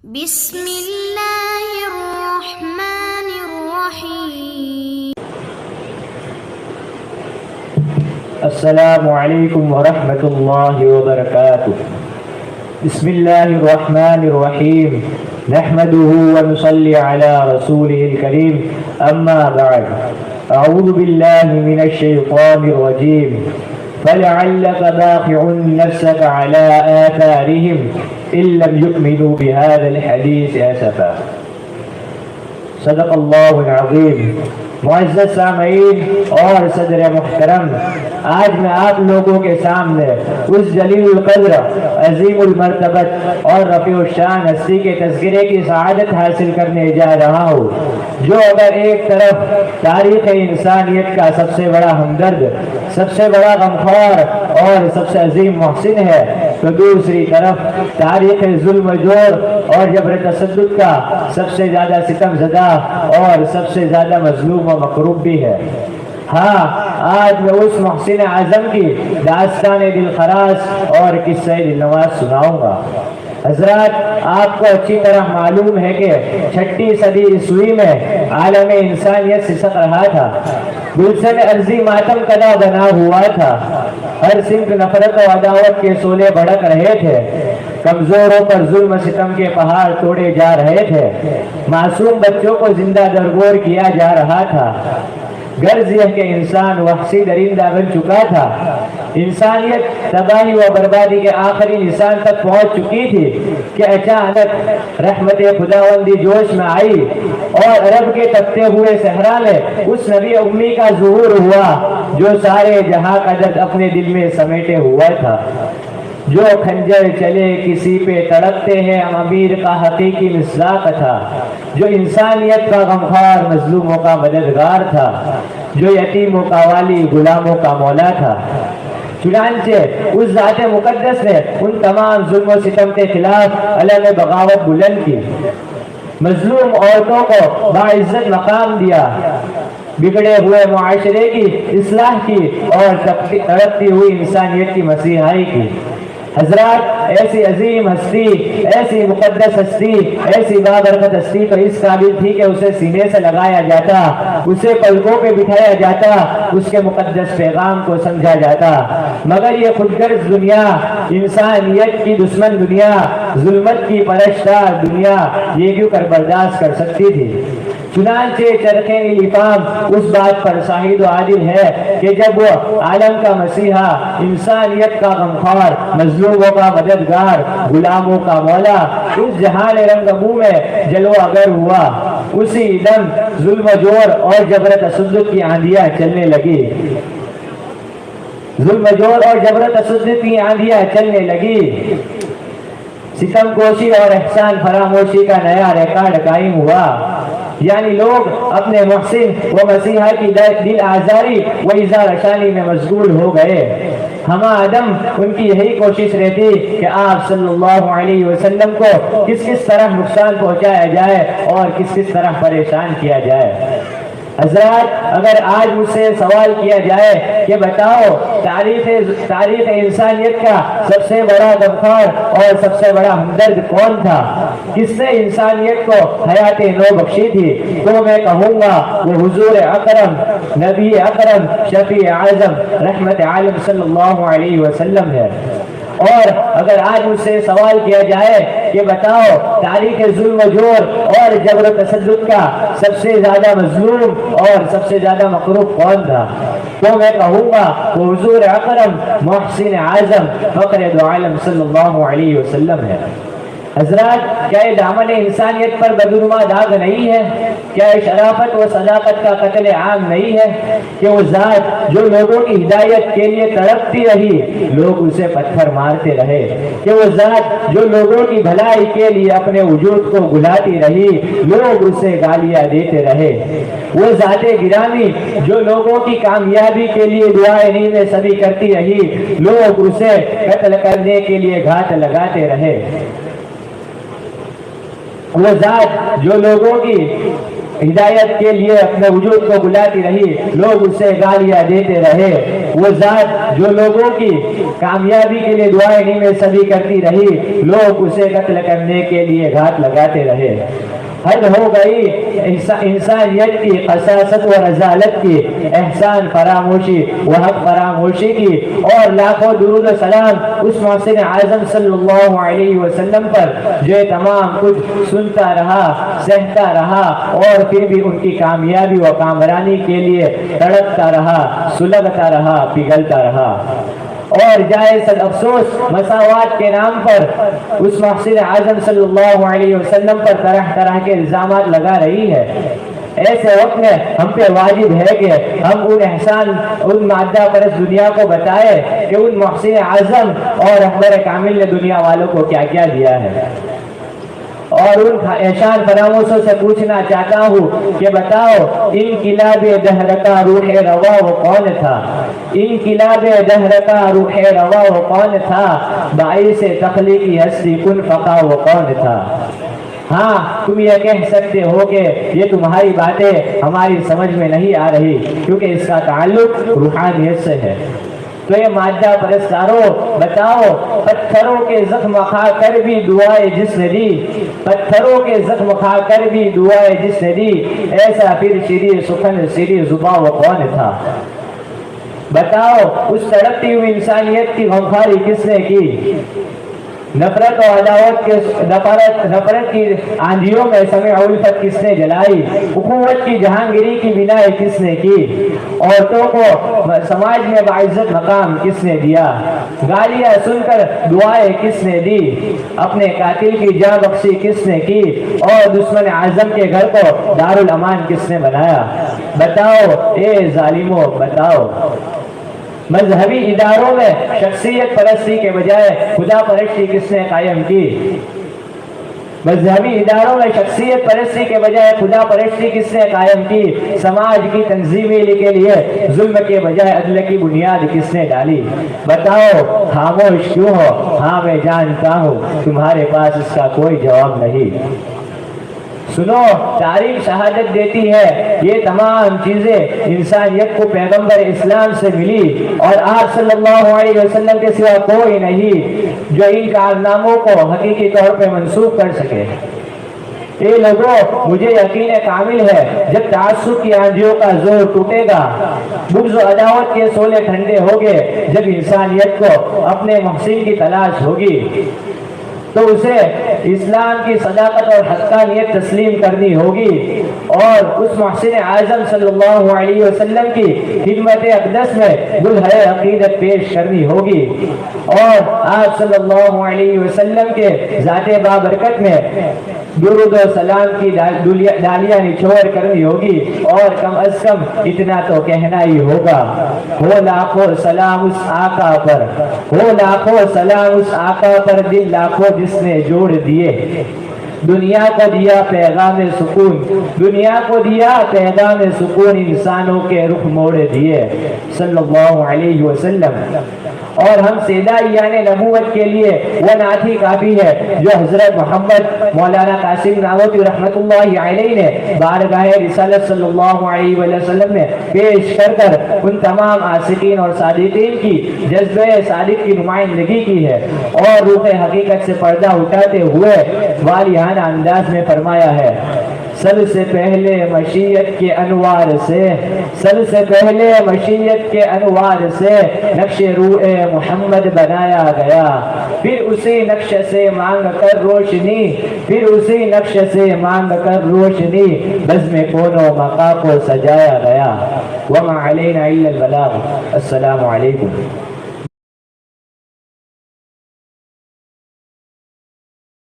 بسم اللہ الرحمن الرحیم۔ السلام علیکم ورحمۃ اللہ وبرکاتہ۔ بسم اللہ الرحمن الرحیم، نحمده ونصلی علی رسوله الکریم، اما بعد، اعوذ باللہ من الشیطان الرجیم، فلعلک باخع نفسک علی آثارهم ان لم يؤمنوا بهذا الحدیث اسفا۔ صدق اللہ العظیم۔ معزز سامعین اور صدر محترم، آج میں آپ لوگوں کے سامنے اس جلیل القدر، عظیم المرتبت اور رفیع الشان ہستی کے تذکرے کی سعادت حاصل کرنے جا رہا ہوں، جو اگر ایک طرف تاریخ انسانیت کا سب سے بڑا ہمدرد، سب سے بڑا غمخوار اور سب سے عظیم محسن ہے، تو دوسری طرف تاریخ ظلم و جور اور جبر تشدد کا سب سے زیادہ ستم زدہ اور سب سے زیادہ مظلوم و مکروب بھی ہے۔ ہاں، آج میں اس محسن اعظم کی داستان دلخراش اور قصہ دلنواز سناؤں گا۔ حضرات، آپ کو اچھی طرح معلوم ہے کہ 6 صدی عیسوی میں عالم انسانیت سسک رہا تھا، گلشن ارضی ماتم کدا بنا ہوا تھا، ہر سمت نفرت و عداوت کے شعلے بھڑک رہے تھے، کمزوروں پر ظلم و ستم کے پہاڑ توڑے جا رہے تھے، معصوم بچوں کو زندہ درگور کیا جا رہا تھا، غرض یہ کہ انسان وحشی درندہ بن چکا تھا، انسانیت تباہی و بربادی کے آخری نشان تک پہنچ چکی تھی کہ اچانک رحمت خداوندی جوش میں آئی اور عرب کے تپتے ہوئے صحرا میں اس نبی امی کا ظہور ہوا جو سارے جہاں کا درد اپنے دل میں سمیٹے ہوا تھا۔ جو کھنجر چلے کسی پہ تڑپتے ہیں امیر کا حقیقی مصداق تھا، جو انسانیت کا غمخوار مظلوموں کا مددگار تھا، جو یتیموں کا والی غلاموں کا مولا تھا۔ چنانچہ اس ذات مقدس نے ان تمام ظلم و ستم کے خلاف علم بغاوت بلند کی، مظلوم عورتوں کو باعزت مقام دیا، بگڑے ہوئے معاشرے کی اصلاح کی اور تڑپتی ہوئی انسانیت کی مسیحائی کی۔ حضرات، ایسی عظیم ہستی، ایسی مقدس ہستی، ایسی بابرکت ہستی تو اس قابل تھی کہ اسے سینے سے لگایا جاتا، اسے پلکوں پہ بٹھایا جاتا، اس کے مقدس پیغام کو سمجھا جاتا، مگر یہ خودغرض دنیا، انسانیت کی دشمن دنیا، ظلمت کی پرستار دنیا یہ کیوں کر برداشت کر سکتی تھی؟ چنانچہ چرخ نیلیفام اس بات پر شاہد و عادل ہے کہ جب وہ عالم کا مسیحا، انسانیت کا غمخوار، مظلوموں کا مددگار، غلاموں کا مولا اس جہان رنگ بو میں جلوہ گر ہوا، اسی دم ظلم و جور اور جبر تشدد کی آندیاں چلنے لگی، ظلم و جور اور جبر تشدد کی آندیاں چلنے لگی، ستم کوشی اور احسان فراموشی کا نیا ریکارڈ قائم ہوا، یعنی لوگ اپنے محسن و مسیحا کی دل آزاری و اظہار شانی میں مشغول ہو گئے۔ ہمہ دم ان کی یہی کوشش رہتی کہ آپ صلی اللہ علیہ وسلم کو کس طرح نقصان پہنچایا جائے اور کس طرح پریشان کیا جائے۔ حضرات، اگر آج مجھ سے سوال کیا جائے کہ بتاؤ تاریخ انسانیت کا سب سے بڑا غمخوار اور سب سے بڑا ہمدرد کون تھا، کس نے انسانیت کو حیات نو بخشی تھی، تو میں کہوں گا وہ حضور اکرم، نبی اکرم، شفیع اعظم، رحمت عالم صلی اللہ علیہ وسلم ہے۔ اور اگر آج مجھ سے سوال کیا جائے کہ بتاؤ تاریخ ظلم و جور اور جبر و تشدد کا سب سے زیادہ مظلوم اور سب سے زیادہ مکروب کون تھا، تو میں کہوں گا وہ حضور اکرم، محسن اعظم، فخر دو عالم صلی اللہ علیہ وسلم ہے۔ حضرات، کیا یہ دامن انسانیت پر بدنما داغ نہیں ہے؟ کیا یہ شرافت و صداقت کا قتل عام نہیں ہے کہ وہ ذات جو لوگوں کی ہدایت کے لیے تڑپتی رہی، لوگ اسے پتھر مارتے رہے، کہ وہ ذات جو لوگوں کی بھلائی کے لیے اپنے وجود کو گلاتی رہی، لوگ اسے گالیاں دیتے رہے، وہ ذات گرامی جو لوگوں کی کامیابی کے لیے دعائیں نیمے سبھی کرتی رہی، لوگ اسے قتل کرنے کے لیے گھات لگاتے رہے، وہ ذات جو لوگوں کی ہدایت کے لیے اپنے وجود کو بلاتی رہی، لوگ اسے گالیاں دیتے رہے، وہ ذات جو لوگوں کی کامیابی کے لیے دعائیں نیمے سبھی کرتی رہی، لوگ اسے قتل کرنے کے لیے گھات لگاتے رہے۔ حد ہو گئی انسانیت کی قساست و رذالت کی، احسان فراموشی و حق فراموشی کی، اور لاکھوں درود و سلام اس محسن اعظم صلی اللہ علیہ وسلم پر جو تمام کچھ سنتا رہا، سہتا رہا، اور پھر بھی ان کی کامیابی و کامرانی کے لیے تڑپتا رہا، سلگتا رہا، پگھلتا رہا۔ اور جائز افسوس مساوات کے نام پر اس محسن اعظم صلی اللہ علیہ وسلم پر طرح طرح کے الزامات لگا رہی ہے۔ ایسے وقت میں ہم پہ واجب ہے کہ ہم ان مادہ پرست دنیا کو بتائے کہ ان محسن اعظم اور رہبر کامل نے دنیا والوں کو کیا کیا دیا ہے، اور ان احسان فراموشوں سے پوچھنا چاہتا ہوں کہ بتاؤ انقلاب دہر کا روح روا وہ کون تھا؟ انقلاب دہر کا روح روا وہ کون تھا؟ باعث تخلیقی ہستی کن فقا وہ کون تھا؟ ہاں تم یہ کہہ سکتے ہو کہ یہ تمہاری باتیں ہماری سمجھ میں نہیں آ رہی کیونکہ اس کا تعلق روحانیت سے ہے۔ تو یہ مادہ پرستاروں بتاؤ، پتھروں کے زخم کھا کر بھی دعائیں جس نے دی، پتھروں کے زخم کھا کر بھی دعائیں جس نے دی، ایسا پھر شری سخن شری زباں وہ کون تھا؟ بتاؤ اس تڑپتی ہوئی انسانیت کی غمخواری کس نے کی؟ نفرت و عداوت کے نفرت کی آندھیوں میں سمع الفت کس نے جلائی؟ حکومت کی جہانگیری کی بنائی کس نے کی؟ عورتوں کو سماج میں باعزت مقام کس نے دیا؟ گالیاں سن کر دعائیں کس نے دی؟ اپنے قاتل کی جاں بخشی کس نے کی؟ اور دشمن اعظم کے گھر کو دارالامان کس نے بنایا؟ بتاؤ اے ظالموں، بتاؤ مذہبی اداروں میں شخصیت پرستی کے بجائے خدا پرستی کس نے قائم کی؟ مذہبی اداروں میں شخصیت پرستی کے بجائے خدا پرستی کس نے قائم کی؟ سماج کی تنظیمی کے لیے ظلم کے بجائے عدل کی بنیاد کس نے ڈالی؟ بتاؤ خاموش کیوں ہو؟ ہاں میں جانتا ہوں تمہارے پاس اس کا کوئی جواب نہیں۔ سنو، تاریخ شہادت دیتی ہے یہ تمام چیزیں انسانیت کو پیغمبر اسلام سے ملی، اور آپ صلی اللہ علیہ وسلم کے سوا کوئی نہیں جو ان کارناموں کو حقیقی طور پہ منسوخ کر سکے۔ اے لوگوں، مجھے یقین کامل ہے جب تعصب کی آندھیوں کا زور ٹوٹے گا، بغض و عداوت کے شعلے ٹھنڈے ہوگے، جب انسانیت کو اپنے محسن کی تلاش ہوگی تو اسے اسلام کی صداقت اور حقانیت تسلیم کرنی ہوگی، اور اس محسن اعظم صلی اللہ علیہ وسلم کی خدمت اقدس میں گلہر عقیدت پیش کرنی ہوگی، اور آپ صلی اللہ علیہ وسلم کے ذات بابرکت میں درود و سلام کی ڈالیاں نچھوڑ کرنی ہوگی، اور کم از کم اتنا تو کہنا ہی ہوگا، ہو لاکھوں سلام اس آقا پر، ہو لاکھوں سلام اس آقا پر، دل لاکھوں جس نے جوڑ دیے، دنیا کو دیا پیغام سکون، دنیا کو دیا پیغام سکون، انسانوں کے رخ موڑ دیے صلی اللہ علیہ وسلم۔ اور ہم سیدائیان نبوت کے لیے وہ نعت ہی کافی ہے جو حضرت محمد مولانا قاسم نانوتوی رحمۃ اللہ علیہ نے بارگاہ رسالت صلی اللہ علیہ وسلم میں پیش کر کر ان تمام عاشقین اور صادقین کی جذبہ صادق کی نمائندگی کی ہے، اور روح حقیقت سے پردہ اٹھاتے ہوئے والیانہ انداز میں فرمایا ہے، سب سے پہلے مشیت کے انوار سے، سب سے پہلے مشیت کے انوار سے نقش روح محمد بنایا گیا، پھر اسی نقش سے مانگ کر روشنی، پھر اسی نقش سے مانگ کر روشنی بزم کون و مقام کو سجایا گیا۔ وما علینا الا البلاغ۔ السلام علیکم۔